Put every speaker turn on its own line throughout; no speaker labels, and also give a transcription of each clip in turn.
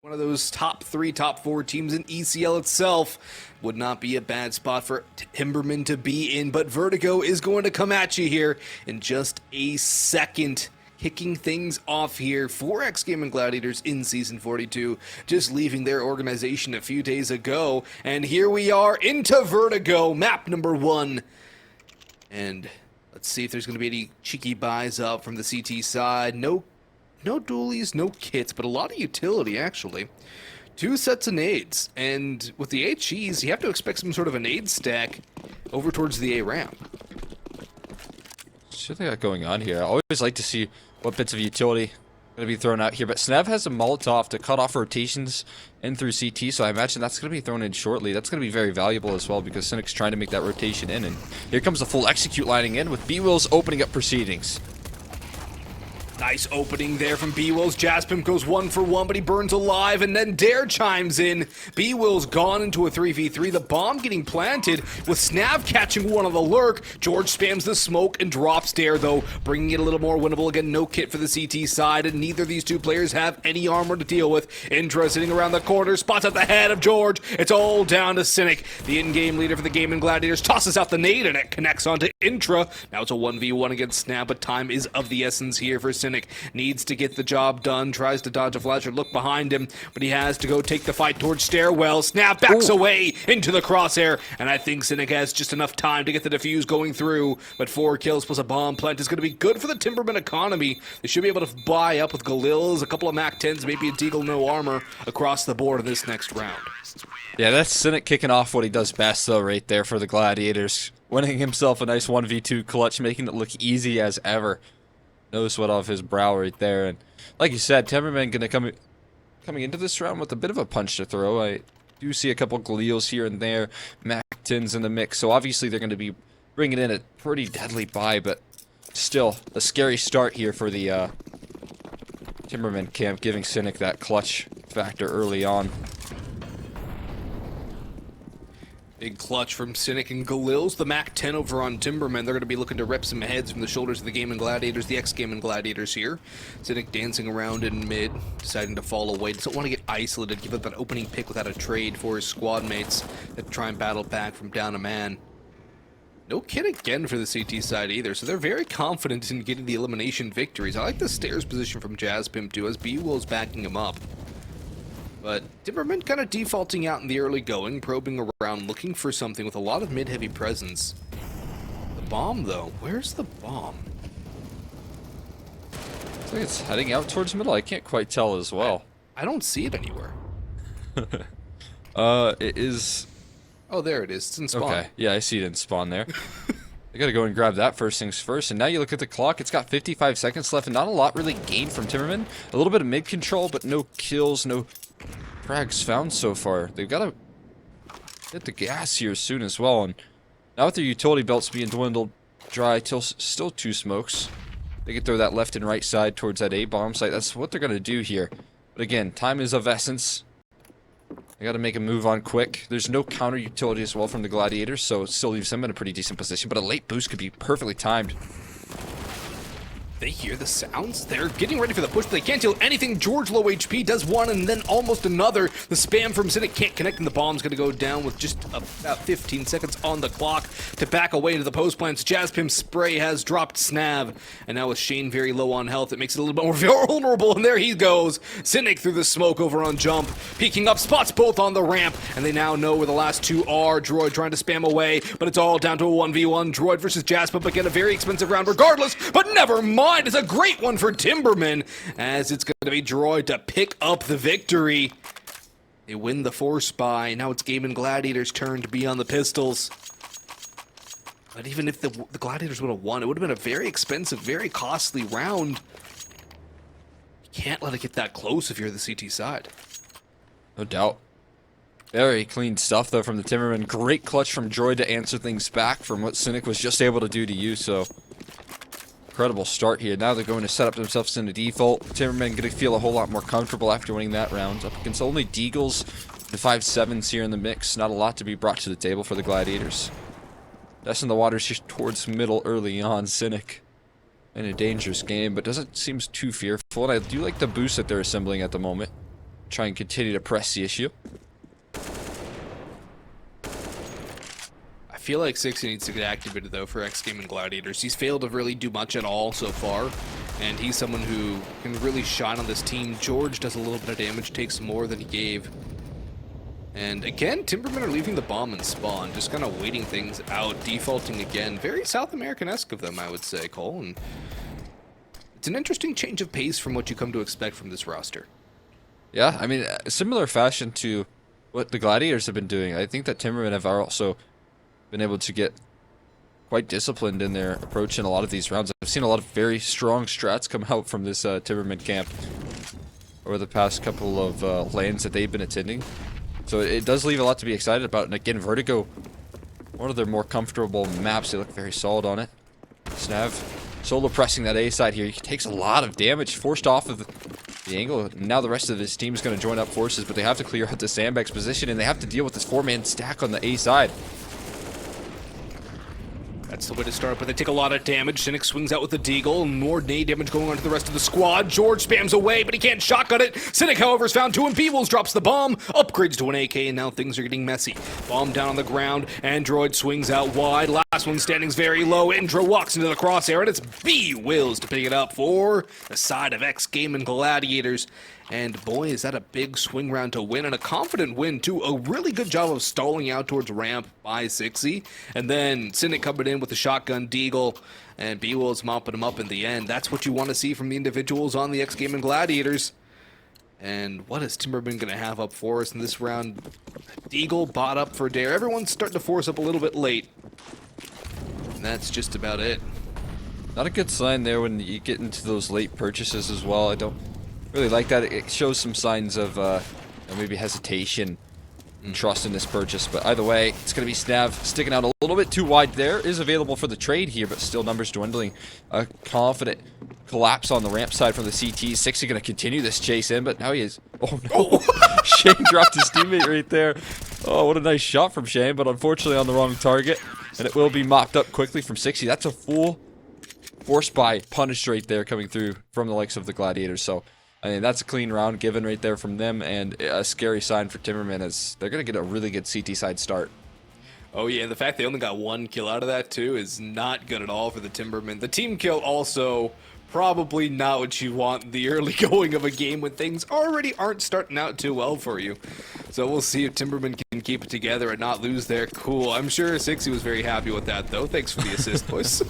One of those top 3, top 4 teams in ECL itself would not be a bad spot for Timbermen to be in, but Vertigo is going to come at you here in just a second. Kicking things off here for ex-Gaimin Gladiators in Season 42, just leaving their organization a few days ago, and here we are into Vertigo, map number 1. And let's see if there's going to be any cheeky buys up from the CT side. No dualies, no kits, but a lot of utility, actually. 2 sets of nades, and with the HEs, you have to expect some sort of a nade stack over towards the A ramp.
What they got going on here? I always like to see what bits of utility going to be thrown out here, but Snav has a Molotov to cut off rotations in through CT, so I imagine that's going to be thrown in shortly. That's going to be very valuable as well, because Cynic's trying to make that rotation in, and here comes the full execute lining in with B-Wills opening up proceedings.
Nice opening there from B-Wills. Jaspim goes 1 for 1, but he burns alive, and then Dare chimes in. B-Wills gone into a 3v3. The bomb getting planted with Snav catching one on the lurk. George spams the smoke and drops Dare, though, bringing it a little more winnable. Again, no kit for the CT side, and neither of these two players have any armor to deal with. Indra sitting around the corner, spots at the head of George. It's all down to Cynic. The in-game leader for the Gaimin Gladiators tosses out the nade, and it connects onto Intra. Now it's a 1v1 against Snav, but time is of the essence here for Cynic. Needs to get the job done, tries to dodge a flash or look behind him, but he has to go take the fight towards Stairwell. Snap backs away into the crosshair, and I think Cynic has just enough time to get the defuse going through, but 4 kills plus a bomb plant is going to be good for the Timberman economy. They should be able to buy up with Galils, a couple of MAC-10s, maybe a Deagle no armor across the board in this next round.
Yeah, that's Cynic kicking off what he does best, though, right there for the Gladiators. Winning himself a nice 1v2 clutch, making it look easy as ever. No sweat off his brow right there, and like you said, Timberman gonna coming into this round with a bit of a punch to throw. I do see a couple Galils here and there, MAC-10s in the mix, so obviously they're gonna be bringing in a pretty deadly buy, but still a scary start here for the Timberman camp, giving Cynic that clutch factor early on.
Big clutch from Cynic and Galils. The MAC-10 over on Timbermen. They're going to be looking to rip some heads from the shoulders of the Gaimin Gladiators, the ex-Gaimin Gladiators here. Cynic dancing around in mid, deciding to fall away. Doesn't want to get isolated, give up that opening pick without a trade for his squad mates that try and battle back from down a man. No kit again for the CT side either, so they're very confident in getting the elimination victories. I like the stairs position from Jaspim too, as B-Will's backing him up. But Timberman kind of defaulting out in the early going, probing around, looking for something with a lot of mid-heavy presence. The bomb, though. Where's the bomb?
I think it's heading out towards middle. I can't quite tell as well.
I don't see it anywhere.
It is...
Oh, there it is. It's in spawn.
Okay, yeah, I see it in spawn there. I gotta go and grab that first things first, and now you look at the clock, it's got 55 seconds left, and not a lot really gained from Timberman. A little bit of mid control, but no kills, no frags found so far. They've gotta hit the gas here soon as well, and now with their utility belts being dwindled dry, still 2 smokes. They can throw that left and right side towards that A-bomb site. That's what they're gonna do here. But again, time is of essence. They gotta make a move on quick. There's no counter utility as well from the Gladiators, so it still leaves them in a pretty decent position, but a late boost could be perfectly timed.
They hear the sounds. They're getting ready for the push, but they can't deal anything. George low HP does one and then almost another. The spam from Cynic can't connect, and the bomb's going to go down with just about 15 seconds on the clock to back away into the post plants. Jaspim's spray has dropped Snav, and now with Shane very low on health, it makes it a little bit more vulnerable, and there he goes. Cynic through the smoke over on jump, peeking up, spots both on the ramp, and they now know where the last 2 are. Droid trying to spam away, but it's all down to a 1v1. Droid versus Jaspim, again, a very expensive round regardless, but never mind. It's a great one for Timberman, as it's going to be Droid to pick up the victory. They win the force buy. Now it's Gaimin Gladiators' turn to be on the pistols. But even if the Gladiators would have won, it would have been a very expensive, very costly round. You can't let it get that close if you're the CT side.
No doubt. Very clean stuff, though, from the Timberman. Great clutch from Droid to answer things back from what Cynic was just able to do to you, so... Incredible start here. Now they're going to set up themselves in a default. Timberman going to feel a whole lot more comfortable after winning that round. Up against only Deagles, the 5-7s here in the mix. Not a lot to be brought to the table for the Gladiators. Testing the waters here towards middle early on. Cynic in a dangerous game, but doesn't seem too fearful. And I do like the boost that they're assembling at the moment. try and continue to press the issue.
I feel like 60 needs to get activated, though, for ex-Gaimin Gladiators. He's failed to really do much at all so far, and he's someone who can really shine on this team. George does a little bit of damage, takes more than he gave. And again, Timbermen are leaving the bomb and spawn, just kind of waiting things out, defaulting again. Very South American-esque of them, I would say, Cole. And it's an interesting change of pace from what you come to expect from this roster.
Yeah, I mean, similar fashion to what the Gladiators have been doing. I think that Timbermen have also been able to get quite disciplined in their approach in a lot of these rounds. I've seen a lot of very strong strats come out from this Timbermen camp over the past couple of lanes that they've been attending. So it does leave a lot to be excited about. And again, Vertigo, one of their more comfortable maps. They look very solid on it. Snav solo pressing that A side here. He takes a lot of damage, forced off of the angle. Now the rest of his team is going to join up forces, but they have to clear out the sandbags position, and they have to deal with this 4-man stack on the A side.
That's the way to start, but they take a lot of damage. Cynic swings out with the deagle, and more nade damage going on to the rest of the squad. George spams away, but he can't shotgun it. Cynic, however, is found 2, and B-Wolves drops the bomb, upgrades to an AK, and now things are getting messy. Bomb down on the ground, Android swings out wide. Last one standing's very low. Indra walks into the crosshair, and it's B-Wills to pick it up for the side of ex-Gaimin Gladiators. And boy, is that a big swing round to win, and a confident win too. A really good job of stalling out towards ramp by 60. And then Cynic coming in with the shotgun deagle, and B-Will's mopping him up in the end. That's what you want to see from the individuals on the ex-Gaimin Gladiators. And what is Timberman going to have up for us in this round? Deagle, bot up for Dare. Everyone's starting to force up a little bit late. And that's just about it.
Not a good sign there when you get into those late purchases as well. I don't really like that. It shows some signs of maybe hesitation and trust in this purchase. But either way, it's going to be Snav sticking out a little bit too wide there. Is available for the trade here, but still numbers dwindling. A confident collapse on the ramp side from the CT. 60 going to continue this chase in, but now he is... Oh no! Shane dropped his teammate right there. Oh, what a nice shot from Shane, but unfortunately on the wrong target. And it will be mopped up quickly from 60. That's a full force buy punished right there coming through from the likes of the Gladiators. So, I mean, that's a clean round given right there from them, and a scary sign for Timberman as they're going to get a really good CT side start.
Oh yeah, and the fact they only got 1 kill out of that too is not good at all for the Timbermen. The team kill also probably not what you want in the early going of a game when things already aren't starting out too well for you. So we'll see if Timberman can keep it together and not lose their cool. I'm sure 60 was very happy with that though. Thanks for the assist, boys.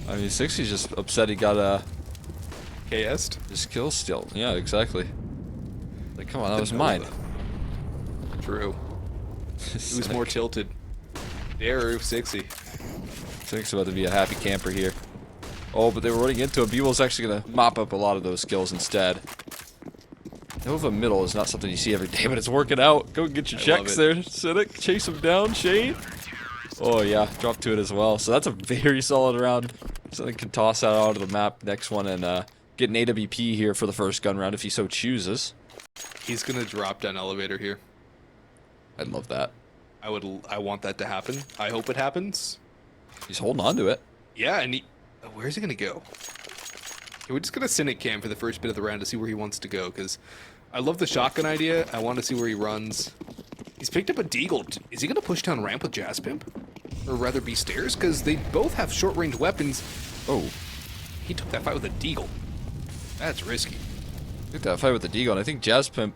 I mean, 60's just upset he got a...
KS'd?
His kill still. Yeah, exactly. Like, come on, that was mine.
True. Who's more tilted? Dare or 60?
60's about to be a happy camper here. Oh, but they were running into him. B-Will's actually going to mop up a lot of those kills instead. Nova middle is not something you see every day, but it's working out. Go get your checks there, Cynic. Chase him down, Shane. Oh, yeah, drop to it as well. So that's a very solid round. Cynic can toss that out of the map next one and get an AWP here for the first gun round if he so chooses.
He's going to drop down elevator here.
I'd love that.
I want that to happen. I hope it happens.
He's holding on to it.
Yeah, and where's he gonna go? Okay, we're just gonna Cynic cam for the first bit of the round to see where he wants to go, because I love the shotgun idea. I want to see where he runs. He's picked up a deagle. Is he gonna push down ramp with Jaspimp? Or rather be stairs? Because they both have short-range weapons. Oh, he took that fight with a deagle. That's risky.
Took that fight with the deagle, and I think Jaspimp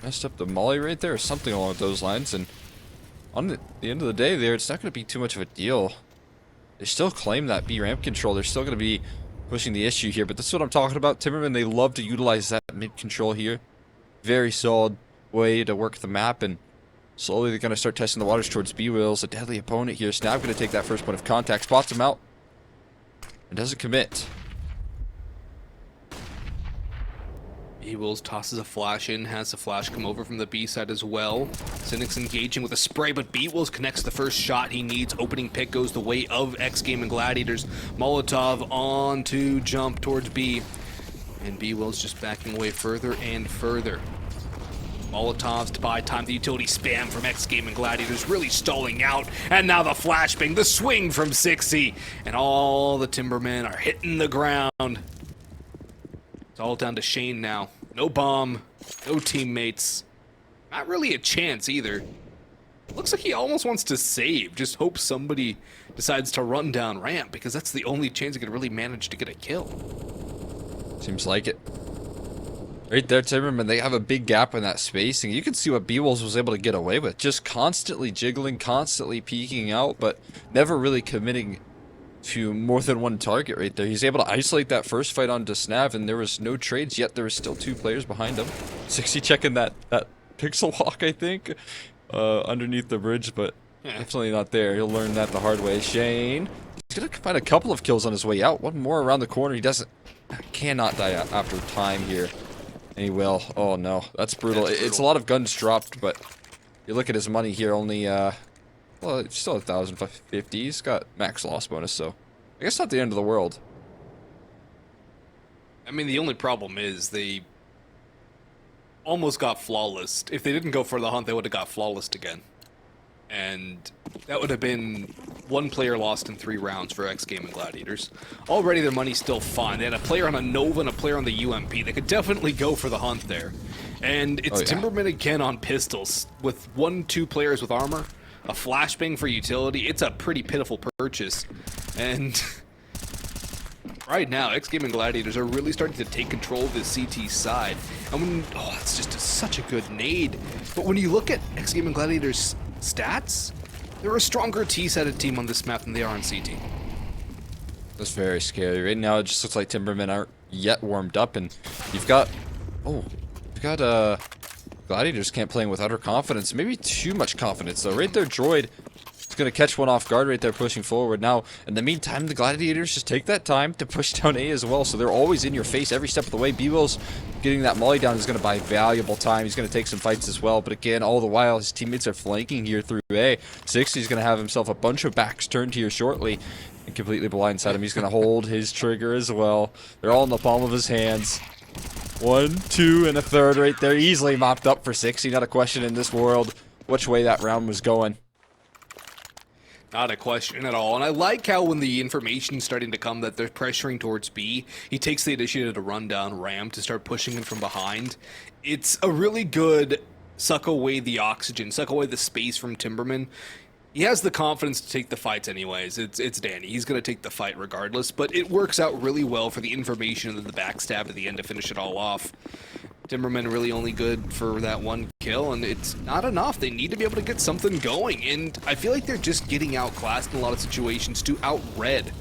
messed up the molly right there or something along those lines, and on the end of the day there, it's not going to be too much of a deal. They still claim that B ramp control. They're still going to be pushing the issue here, but that's what I'm talking about. Timberman, they love to utilize that mid control here. Very solid way to work the map, and slowly they're going to start testing the waters towards B-Wills. A deadly opponent here. Snap going to take that first point of contact, spots him out, and doesn't commit.
B-Wills tosses a flash in, has the flash come over from the B side as well. Cynic's engaging with a spray, but B-Wills connects the first shot he needs. Opening pick goes the way of ex-Gaimin Gladiators. Molotov on to jump towards B. And B-Wills just backing away further and further. Molotovs to buy time. The utility spam from ex-Gaimin Gladiators really stalling out. And now the flashbang, the swing from 60. And all the Timbermen are hitting the ground. It's all down to Shane now. No bomb, No teammates. Not really a chance either. Looks like he almost wants to save. Just hope somebody decides to run down ramp, because that's the only chance he could really manage to get a kill.
Seems like it. Right there, Timberman, they have a big gap in that spacing. You can see what B-Wolves was able to get away with. Just constantly jiggling, constantly peeking out, but never really committing to more than one target right there. He's able to isolate that first fight onto Snav, and there was no trades, yet there was still 2 players behind him. 60 checking that pixel walk, I think, underneath the bridge, but definitely not there. He'll learn that the hard way. Shane, he's going to find a couple of kills on his way out. One more around the corner. He cannot die after time here. And he will. Oh no, that's brutal. It's a lot of guns dropped, but you look at his money here, only, well, it's still 1,050. He's got max loss bonus, so I guess not the end of the world.
I mean, the only problem is they almost got flawless. If they didn't go for the hunt, they would have got flawless again. And that would have been 1 player lost in 3 rounds for ex-Gaimin Gladiators. Already their money's still fine. They had a player on a Nova and a player on the UMP. They could definitely go for the hunt there. And it's Timbermen again on pistols with 1-2 players with armor, a flashbang for utility. It's a pretty pitiful purchase. And right now, ex-Gaimin Gladiators are really starting to take control of this CT side. And when, that's just such a good nade. But when you look at ex-Gaimin Gladiators' stats, they're a stronger T-sided team on this map than they are on CT.
That's very scary. Right now, it just looks like Timbermen aren't yet warmed up, and you've got, Gladiators can't play with utter confidence. Maybe too much confidence, though. Right there, Droid is going to catch one off guard right there, pushing forward. Now, in the meantime, the Gladiators just take that time to push down A as well, so they're always in your face every step of the way. B-Will's getting that molly down is going to buy valuable time. He's going to take some fights as well, but again, all the while, his teammates are flanking here through A. 60's going to have himself a bunch of backs turned here shortly and completely blindside him. He's going to hold his trigger as well. They're all in the palm of his hands. 1, 2, and a third right there. Easily mopped up for 60. Not a question in this world which way that round was going.
Not a question at all. And I like how when the information's starting to come that they're pressuring towards B, he takes the initiative to run down ramp to start pushing in from behind. It's a really good suck away the oxygen, suck away the space from Timbermen. He has the confidence to take the fights anyways. It's Danny. He's going to take the fight regardless, but it works out really well for the information and the backstab at the end to finish it all off. Timbermen really only good for that 1 kill, and it's not enough. They need to be able to get something going, and I feel like they're just getting outclassed in a lot of situations to outred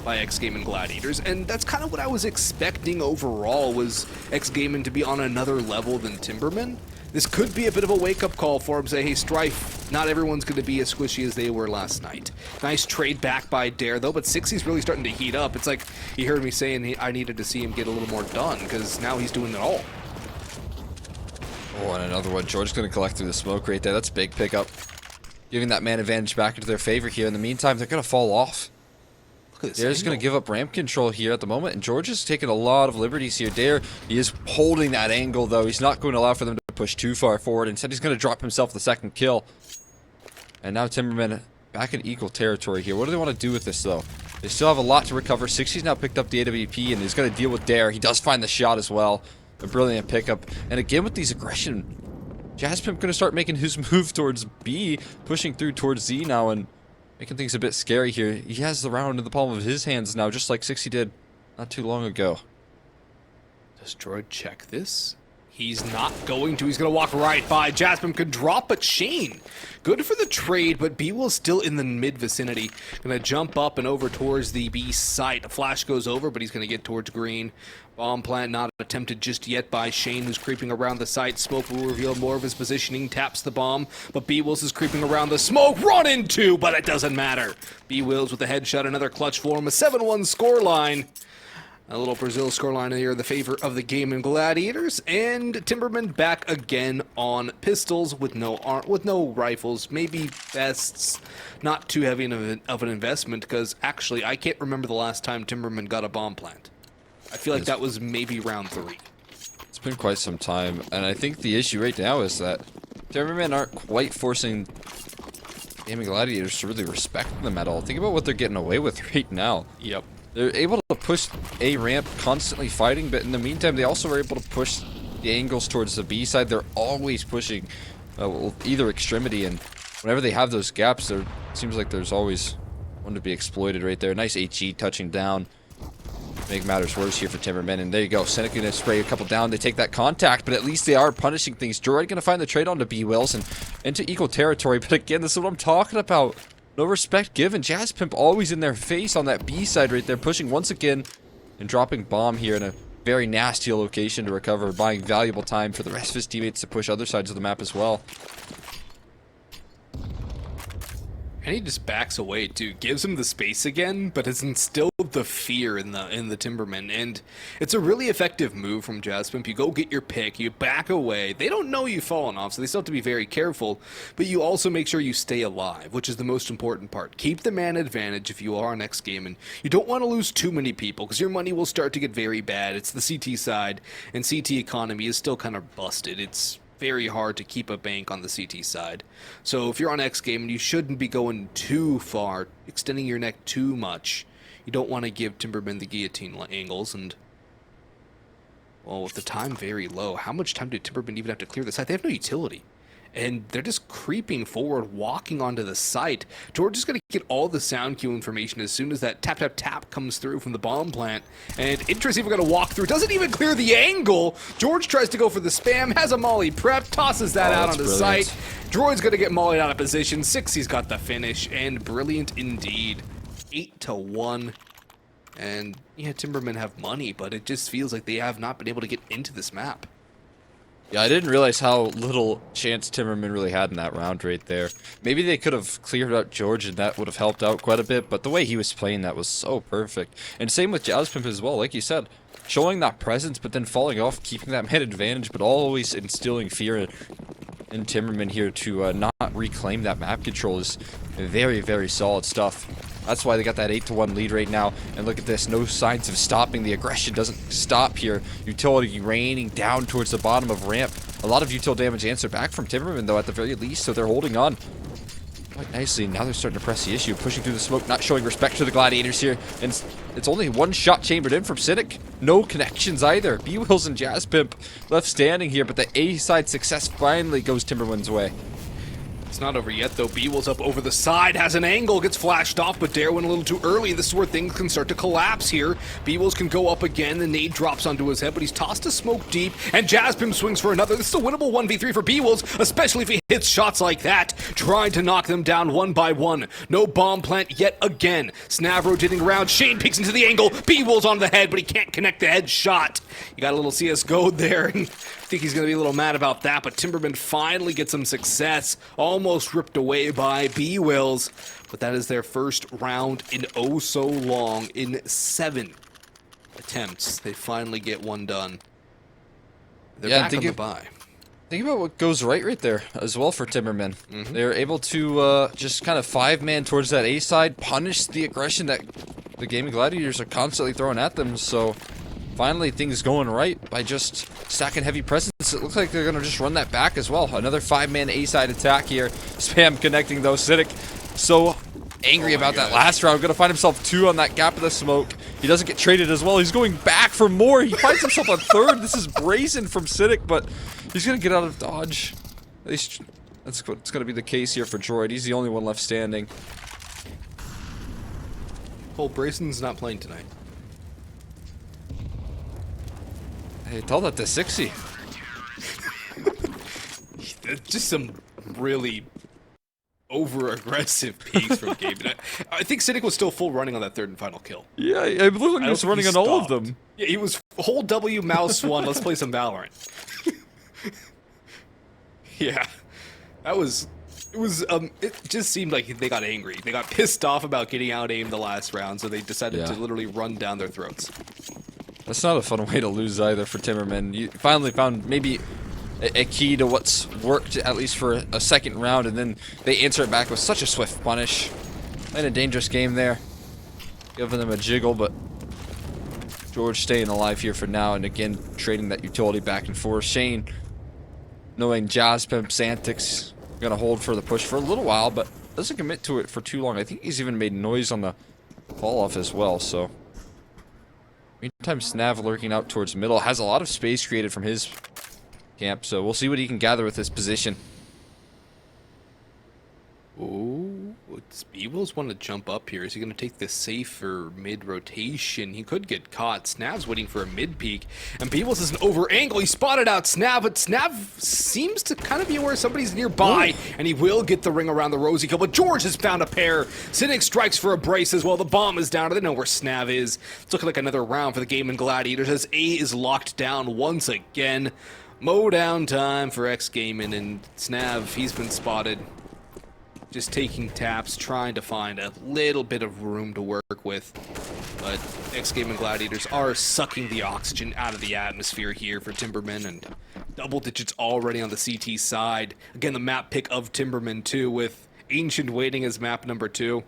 by ex-Gaimin Gladiators, and that's kind of what I was expecting overall, was ex-Gaimin to be on another level than Timbermen. This could be a bit of a wake-up call for him, say, hey, Strife, not everyone's going to be as squishy as they were last night. Nice trade back by Dare, though, but 60's really starting to heat up. It's like he heard me saying I needed to see him get a little more done, because now he's doing it all.
Oh, and another one. George's going to collect through the smoke right there. That's a big pickup. Giving that man advantage back into their favor here. In the meantime, they're going to fall off. They're just going to give up ramp control here at the moment, and George is taking a lot of liberties here. Dare, he is holding that angle, though. He's not going to allow for them to push too far forward. Instead, he's going to drop himself the second kill. And now Timbermen back in equal territory here. What do they want to do with this, though? They still have a lot to recover. 60's now picked up the AWP, and he's going to deal with Dare. He does find the shot as well. A brilliant pickup. And again, with these aggression, Jaspimp going to start making his move towards B, pushing through towards Z now, and making things a bit scary here. He has the round in the palm of his hands now, just like 60 did not too long ago.
Does Droid check this? He's not going to. He's going to walk right by. Jaspimp could drop, but Shane, good for the trade, but B-Will's still in the mid-vicinity. Going to jump up and over towards the B site. A flash goes over, but he's going to get towards green. Bomb plant not attempted just yet by Shane, who's creeping around the site. Smoke will reveal more of his positioning, taps the bomb, but B-Wills is creeping around the smoke. Run into, but it doesn't matter. B-Wills with a headshot, another clutch for him. A 7-1 scoreline. A little Brazil scoreline here in the favor of the Gaimin Gladiators, and Timbermen back again on pistols with no rifles, maybe vests. Not too heavy of an investment, because actually I can't remember the last time Timbermen got a bomb plant. I feel like that was maybe round 3.
It's been quite some time, and I think the issue right now is that Timbermen aren't quite forcing Gaimin Gladiators to really respect them at all. Think about what they're getting away with right now.
Yep.
They're able to push A ramp, constantly fighting, but in the meantime, they also are able to push the angles towards the B side. They're always pushing either extremity, and whenever they have those gaps, there seems like there's always one to be exploited right there. Nice HE touching down. Make matters worse here for Timbermen, and there you go. Cynic gonna spray a couple down. They take that contact, but at least they are punishing things. Droid gonna find the trade on to B-Wills and into equal territory, but again, this is what I'm talking about. No respect given. Jazz Pimp always in their face on that B side right there, pushing once again and dropping bomb here in a very nasty location to recover, buying valuable time for the rest of his teammates to push other sides of the map as well.
And he just backs away too, gives him the space again, but has instilled the fear in the Timbermen, and it's a really effective move from Jaspimp. You go get your pick, you back away. They don't know you've fallen off, so they still have to be very careful, but you also make sure you stay alive, which is the most important part. Keep the man advantage if you are on ex-Gaimin. You don't want to lose too many people, because your money will start to get very bad. It's the CT side, and CT economy is still kind of busted. It's very hard to keep a bank on the CT side. So if you're on ex-Gaimin, you shouldn't be going too far, extending your neck too much. You don't want to give Timbermen the guillotine angles, and well, with the time very low, how much time do Timbermen even have to clear the site? They have no utility. And they're just creeping forward, walking onto the site. George is going to get all the sound cue information as soon as that tap, tap, tap comes through from the bomb plant. And Inter's even going to walk through. Doesn't even clear the angle. George tries to go for the spam, has a molly prep, tosses that out on the site. Droid's going to get mollied out of position. 60's got the finish, and brilliant indeed. 8-1. And yeah, Timbermen have money, but it just feels like they have not been able to get into this map.
Yeah, I didn't realize how little chance Timberman really had in that round right there. Maybe they could have cleared out George and that would have helped out quite a bit, but the way he was playing that was so perfect. And same with Jaspimp as well, like you said, showing that presence but then falling off, keeping that man advantage, but always instilling fear in Timberman here to not reclaim that map control is very, very solid stuff. That's why they got that 8-1 lead right now. And look at this, no signs of stopping. The aggression doesn't stop here. Utility raining down towards the bottom of ramp. A lot of util damage answer back from Timberman though at the very least, so they're holding on quite nicely. Now they're starting to press the issue, pushing through the smoke, not showing respect to the Gladiators here. And it's only one shot chambered in from Cynic. No connections either. B-Wills and Jaspimp left standing here, but the A-side success finally goes Timberman's way.
It's not over yet, though. B-Will's up over the side, has an angle, gets flashed off, but Dare went a little too early. This is where things can start to collapse here. B-Wills can go up again. The nade drops onto his head, but he's tossed to smoke deep, and Jaspim swings for another. This is a winnable 1v3 for B-Wills, especially if he hits shots like that, trying to knock them down one by one. No bomb plant yet again. Snav rotating around. Shane peeks into the angle. B-Will's on the head, but he can't connect the head shot. You got a little CSGO there, and I think he's going to be a little mad about that, but Timberman finally gets some success. Almost ripped away by B-Wills, but that is their first round in oh so long. In 7 attempts, they finally get one done. They're back on the bye.
Think about what goes right there as well for Timbermen. They're able to just kind of 5-man towards that A side, punish the aggression that the Gaming Gladiators are constantly throwing at them, so finally things going right by just stacking heavy presence. It looks like they're going to just run that back as well. Another 5-man A-side attack here. Spam connecting though. Cynic so angry about that last round. Going to find himself 2 on that gap of the smoke. He doesn't get traded as well. He's going back for more. He finds himself a 3rd. This is brazen from Cynic, but he's going to get out of dodge. At least that's what's going to be the case here for Droid. He's the only one left standing.
Cole Brazen's not playing tonight.
Hey, tell that to 60.
Just some really over-aggressive peaks from Gaimin. I think Cynic was still full running on that 3rd and final kill.
Yeah, I believe he was running on all of them.
Yeah, he was hold W, mouse 1, let's play some Valorant. Yeah, that was... It just seemed like they got angry. They got pissed off about getting out-aimed the last round, so they decided to literally run down their throats.
That's not a fun way to lose either for Timberman. You finally found maybe a key to what's worked, at least for a second round, and then they answer it back with such a swift punish. Playing a dangerous game there. Giving them a jiggle, but George staying alive here for now, and again, trading that utility back and forth. Shane, knowing Jaspimp's antics, gonna hold for the push for a little while, but doesn't commit to it for too long. I think he's even made noise on the fall-off as well, so... Meantime, Snav lurking out towards middle. Has a lot of space created from his camp. So we'll see what he can gather with this position.
Ooh, does B-Wills want to jump up here? Is he going to take the safer mid-rotation? He could get caught. Snav's waiting for a mid-peek, and B-Wills is an over-angle. He spotted out Snav, but Snav seems to kind of be aware somebody's nearby, ooh, and he will get the ring around the Rosie kill, but George has found a pair. Cynic strikes for a brace as well. The bomb is down. They know where Snav is. It's looking like another round for the Gaimin Gladiators as A is locked down once again. Mow down time for ex-Gaimin, and Snav, he's been spotted. Just taking taps, trying to find a little bit of room to work with. But ex-Gaimin Gladiators are sucking the oxygen out of the atmosphere here for Timbermen, and double digits already on the CT side. Again, the map pick of Timbermen too, with Ancient waiting as map number 2.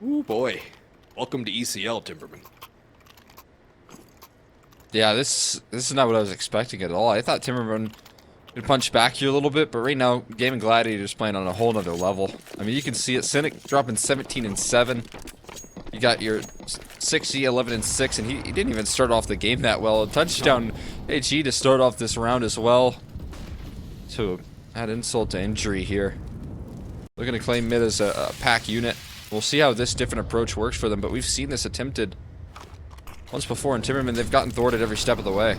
Ooh boy. Welcome to ECL, Timbermen.
Yeah, this is not what I was expecting at all. I thought Timbermen would punch back here a little bit, but right now, Gaimin Gladiators playing on a whole nother level. I mean, you can see it. Cynic dropping 17-7. You got your 60, 11-6, and he didn't even start off the game that well. A touchdown HE to start off this round as well. To add insult to injury here. Looking to claim mid as a pack unit. We'll see how this different approach works for them, but we've seen this attempted once before in Timbermen. They've gotten thwarted every step of the way.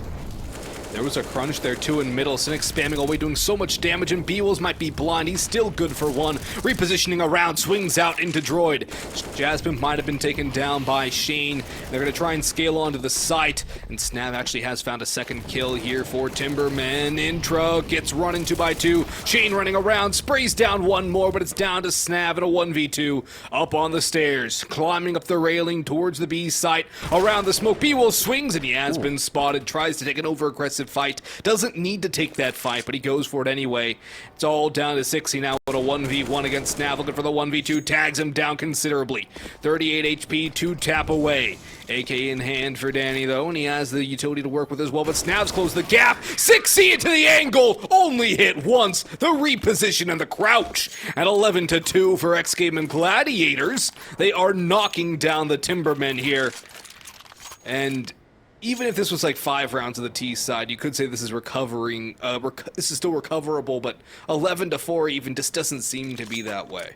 There was a crunch there too in middle. Cynic spamming away, doing so much damage, and B-Wills might be blind. He's still good for one. Repositioning around, swings out into Droid. Jasmine might have been taken down by Shane. They're going to try and scale onto the site, and Snav actually has found a second kill here for Timbermen. Intra gets run into by 2. Shane running around, sprays down one more, but it's down to Snav in a 1v2. Up on the stairs, climbing up the railing towards the B site. Around the smoke, B-Will swings, and he has been spotted. Tries to take an over-aggressive fight. Doesn't need to take that fight, but he goes for it anyway. It's all down to 60 now with a 1v1 against Snav, looking for the 1v2. Tags him down considerably. 38 HP, 2 tap away. AK in hand for Danny though, and he has the utility to work with as well, but Snav's closed the gap. 6C into the angle, only hit once. The reposition and the crouch at 11-2 for ex-Gaimin Gladiators. They are knocking down the Timbermen here. And even if this was like 5 rounds of the T side, you could say this is recovering. This is still recoverable, but 11-4 even just doesn't seem to be that way.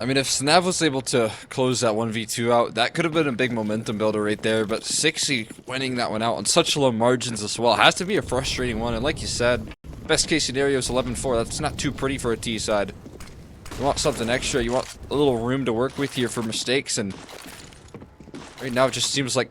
I mean, if Snav was able to close that 1v2 out, that could have been a big momentum builder right there, but 60 winning that one out on such low margins as well has to be a frustrating one, and like you said, best case scenario is 11-4. That's not too pretty for a T side. You want something extra, you want a little room to work with here for mistakes, and right now it just seems like,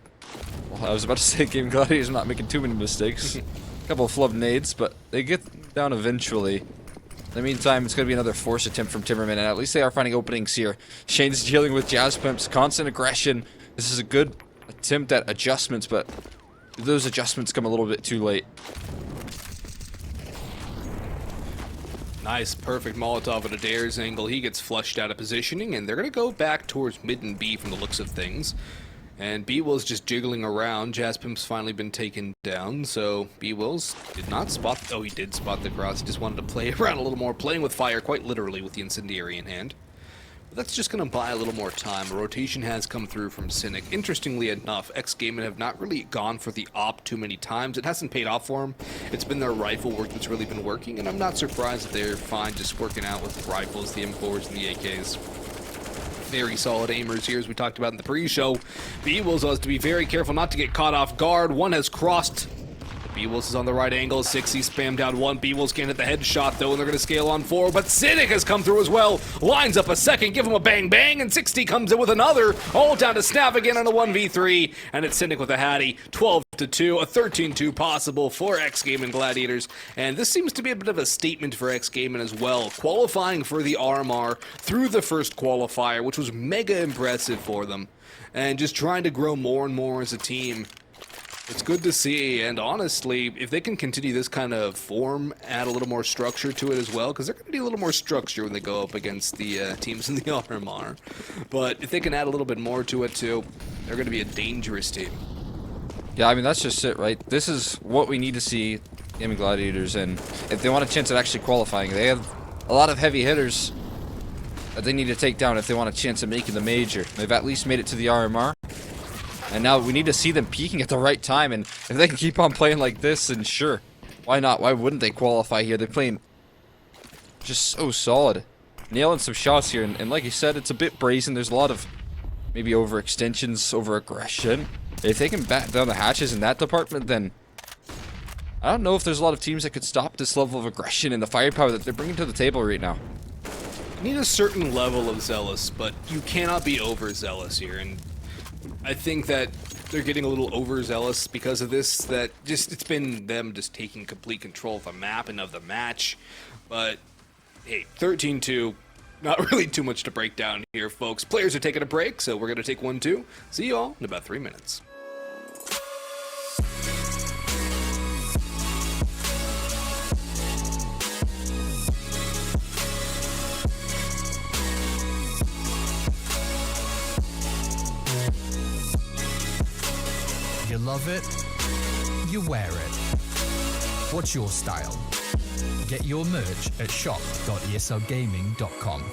well, I was about to say Gaimin Gladiators are not making too many mistakes. A couple of flub nades, but they get down eventually. In the meantime, it's going to be another force attempt from Timbermen, and at least they are finding openings here. Shane's dealing with Jazz Pimp's constant aggression. This is a good attempt at adjustments, but those adjustments come a little bit too late.
Nice, perfect Molotov at Adair's angle. He gets flushed out of positioning, and they're going to go back towards mid and B from the looks of things. And B-Will's just jiggling around. Jaspimp's finally been taken down, so B-Wills did not spot... Oh, he did spot the cross. He just wanted to play around a little more, playing with fire, quite literally, with the incendiary in hand. But that's just going to buy a little more time. A rotation has come through from Cynic. Interestingly enough, ex-Gaimin have not really gone for the op too many times. It hasn't paid off for them. It's been their rifle work that's really been working, and I'm not surprised that they're fine just working out with rifles, the M4s, and the AKs. Very solid aimers here, as we talked about in the pre-show. B-Wills has to be very careful not to get caught off guard. One has crossed. B-Wills is on the right angle. 60 spammed down one. B-Wills can't hit the headshot, though, and they're going to scale on 4. But Cynic has come through as well. Lines up a second, give him a bang-bang, and 60 comes in with another. All down to Snav again on a 1v3. And it's Cynic with a Hattie. 12-2, a 13-2 possible for ex-Gaimin Gladiators. And this seems to be a bit of a statement for ex-Gaimin as well. Qualifying for the RMR through the first qualifier, which was mega impressive for them. And just trying to grow more and more as a team. It's good to see, and honestly, if they can continue this kind of form, add a little more structure to it as well, because they're going to need a little more structure when they go up against the teams in the RMR. But if they can add a little bit more to it too, they're going to be a dangerous team.
Yeah, I mean, that's just it, right? This is what we need to see Gaimin Gladiators, and if they want a chance at actually qualifying, they have a lot of heavy hitters that they need to take down if they want a chance at making the major. They've at least made it to the RMR. And now we need to see them peaking at the right time, and if they can keep on playing like this, then sure. Why not? Why wouldn't they qualify here? They're playing just so solid. Nailing some shots here, and like you said, it's a bit brazen. There's a lot of maybe overextensions, over-aggression. If they can batten down the hatches in that department, then I don't know if there's a lot of teams that could stop this level of aggression and the firepower that they're bringing to the table right now.
You need a certain level of zealous, but you cannot be overzealous here, and I think that they're getting a little overzealous because of this, that just it's been them just taking complete control of the map and of the match. But hey, 13-2, not really too much to break down here, folks. Players are taking a break, so we're going to take one too. See you all in about 3 minutes.
You love it, you wear it. What's your style? Get your merch at shop.eslgaming.com.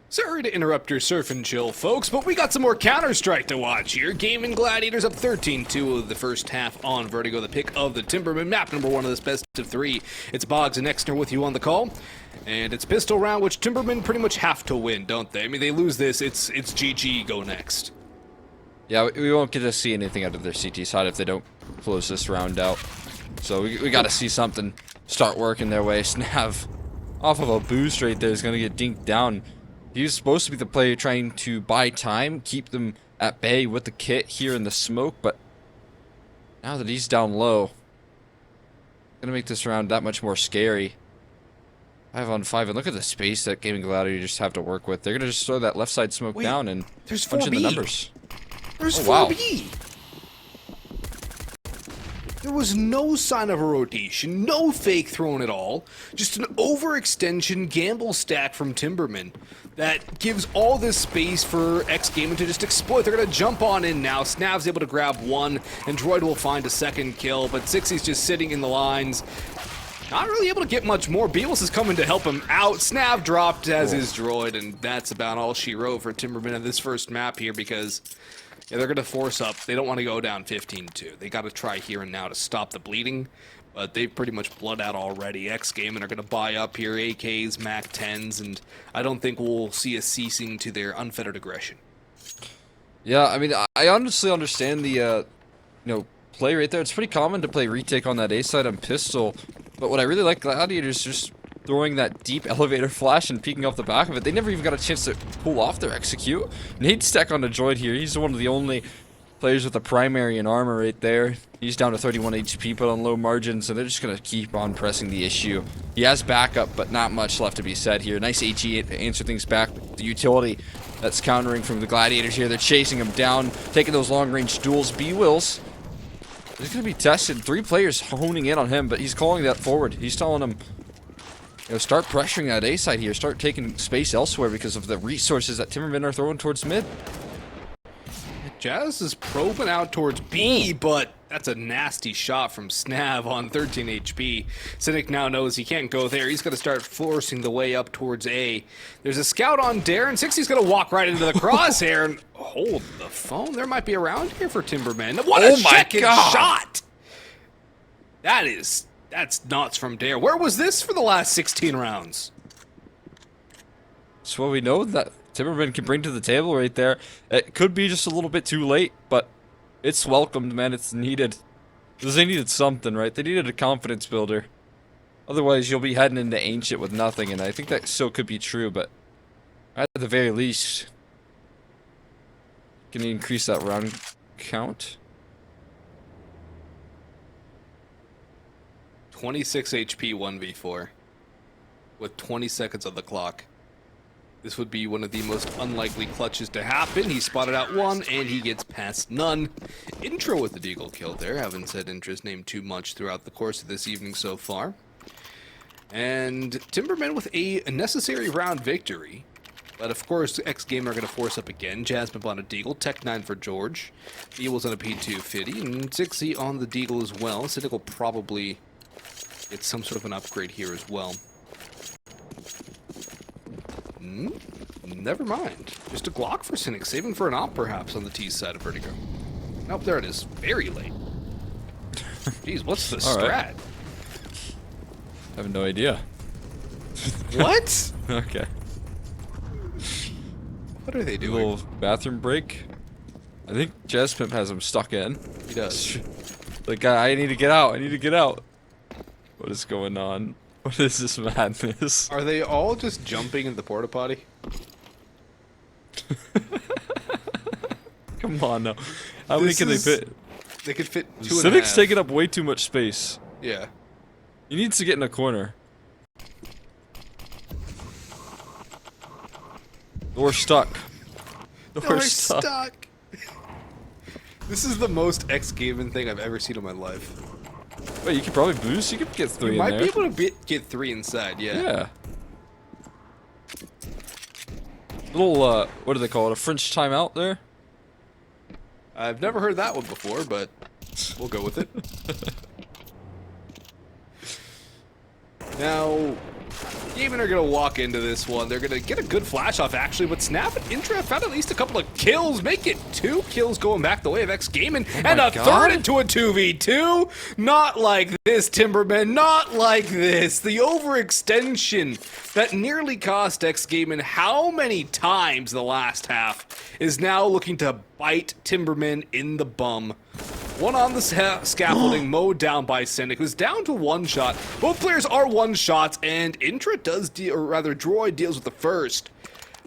Sorry to interrupt your surf and chill, folks, but we got some more Counter-Strike to watch here. Gaimin Gladiators up 13-2 of the first half on Vertigo, the pick of the Timbermen, map number 1 of this best of 3. It's Boggs and Exner with you on the call, and it's pistol round, which Timbermen pretty much have to win, don't they? I mean, they lose this, it's GG, go next.
Yeah, we won't get to see anything out of their CT side if they don't close this round out. So we got to see something start working their way. Snav, off of a boost right there, is going to get dinked down. He was supposed to be the player trying to buy time, keep them at bay with the kit here in the smoke, but now that he's down low, gonna make this round that much more scary. 5 on 5, and look at the space that Gaimin Gladiators have to work with. They're gonna just throw that left side smoke down and punch in the numbers.
There's 4B.
Wow.
There was no sign of a rotation, no fake thrown at all, just an overextension gamble stack from Timbermen that gives all this space for ex-Gaimin to just exploit. They're going to jump on in now. Snav's able to grab one, and Droid will find a second kill, but Sixy's just sitting in the lines. Not really able to get much more. Beals is coming to help him out. Snav dropped, as is Droid, and that's about all she wrote for Timbermen in this first map here, because yeah, they're going to force up. They don't want to go down 15-2. They got to try here and now to stop the bleeding, but they've pretty much bled out already. ex-Gaimin are going to buy up here AKs, MAC-10s, and I don't think we'll see a ceasing to their unfettered aggression.
Yeah, I mean, I honestly understand the play right there. It's pretty common to play retake on that A side on pistol, but what I really like Gladiators just throwing that deep elevator flash and peeking off the back of it. They never even got a chance to pull off their execute. Nade stack on the Droid here. He's one of the only players with a primary and armor right there. He's down to 31 HP, but on low margins, and they're just gonna keep on pressing the issue. He has backup, but not much left to be said here. Nice HE to answer things back. The utility that's countering from the Gladiators here. They're chasing him down, taking those long-range duels. B-Wills, he's gonna be tested. 3 players honing in on him, but he's calling that forward. He's telling him, start pressuring that A side here. Start taking space elsewhere because of the resources that Timbermen are throwing towards mid.
Jazz is probing out towards B, but that's a nasty shot from Snav on 13 HP. Cynic now knows he can't go there. He's going to start forcing the way up towards A. There's a scout on Darren. 60's going to walk right into the crosshair and hold the phone. There might be a round here for Timbermen. What a second shot! That's nuts from Dare. Where was this for the last 16 rounds?
So we know that Timbermen can bring to the table right there. It could be just a little bit too late, but it's welcomed, man. It's needed. Because they needed something, right? They needed a confidence builder. Otherwise, you'll be heading into Ancient with nothing, and I think that still could be true, but at the very least, can you increase that round count?
26 HP 1v4 with 20 seconds on the clock. This would be one of the most unlikely clutches to happen. He spotted out one, and he gets past none. Intro with the deagle kill there. Haven't said Intra's name too much throughout the course of this evening so far. And Timbermen with a necessary round victory. But of course, ex-Gaimin are going to force up again. Jasmine on a deagle, Tech 9 for George. Evil's on a P2 Fitty, and 60 on the deagle as well. Cynic will probably get some sort of an upgrade here as well. Never mind. Just a Glock for Cynic, saving for an op perhaps on the T side of Vertigo. Nope, there it is. Very late. Jeez, what's the strat?
Right. I have no idea.
What?
Okay.
What are they
A
doing?
little bathroom break. I think Jazz Pimp has him stuck in.
He does.
Like, I need to get out. I need to get out. What is going on? What is this madness?
Are they all just jumping in the porta potty?
Come on now. How many can they fit?
They could fit 2.5.
Civic's taking up way too much space.
Yeah.
He needs to get in a corner. Door stuck. Door stuck.
This is the most ex-Gaimin thing I've ever seen in my life.
Wait, you could probably boost? You could get 3 in there.
You might be able to get 3 inside, yeah.
Yeah. Little, what do they call it? A French timeout there?
I've never heard that one before, but we'll go with it. Now, Gaimin are going to walk into this one. They're going to get a good flash off, actually, but Snap and Intra found at least a couple of kills. Make it 2 kills going back the way of ex-Gaimin, and a third into a 2v2. Not like this, Timbermen. Not like this. The overextension that nearly cost ex-Gaimin how many times the last half is now looking to bite Timbermen in the bum. One on the scaffolding, mowed down by Cynic, who's down to 1 shot. Both players are 1 shots, and Intra does or rather, Droid deals with the first.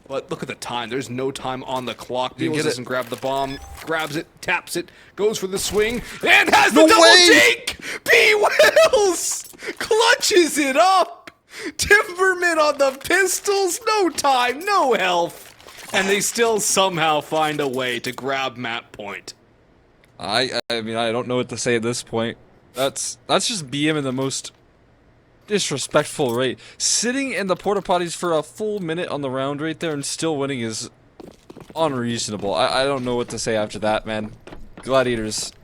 But look at the time. There's no time on the clock. Beals doesn't grab the bomb, grabs it, taps it, goes for the swing, and has the double dink! B-Wills clutches it up! Timbermen on the pistols, no time, no health. And they still somehow find a way to grab map point.
I mean, I don't know what to say at this point. That's just BM in the most disrespectful rate. Sitting in the porta potties for a full minute on the round right there and still winning is unreasonable. I don't know what to say after that, man. Gladiators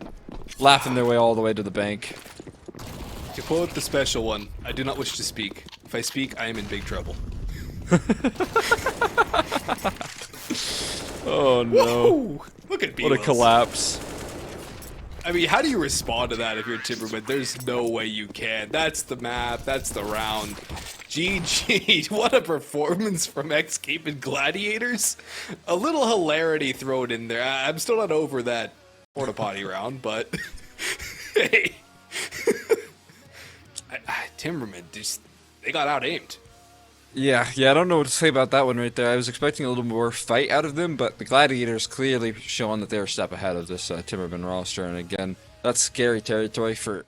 laughing their way all the way to the bank.
To quote the special one, I do not wish to speak. If I speak, I am in big trouble.
Oh no.
Whoa! Look at B-Wills.
What a collapse.
I mean, how do you respond to that if you're Timberman? There's no way you can. That's the map. That's the round. GG. What a performance from ex-Gaimin Gladiators. A little hilarity thrown in there. I'm still not over that porta potty round, but hey. Timbermen, they got out-aimed.
Yeah, I don't know what to say about that one right there. I was expecting a little more fight out of them, but the Gladiators clearly showing that they're a step ahead of this Timberman roster, and again, that's scary territory for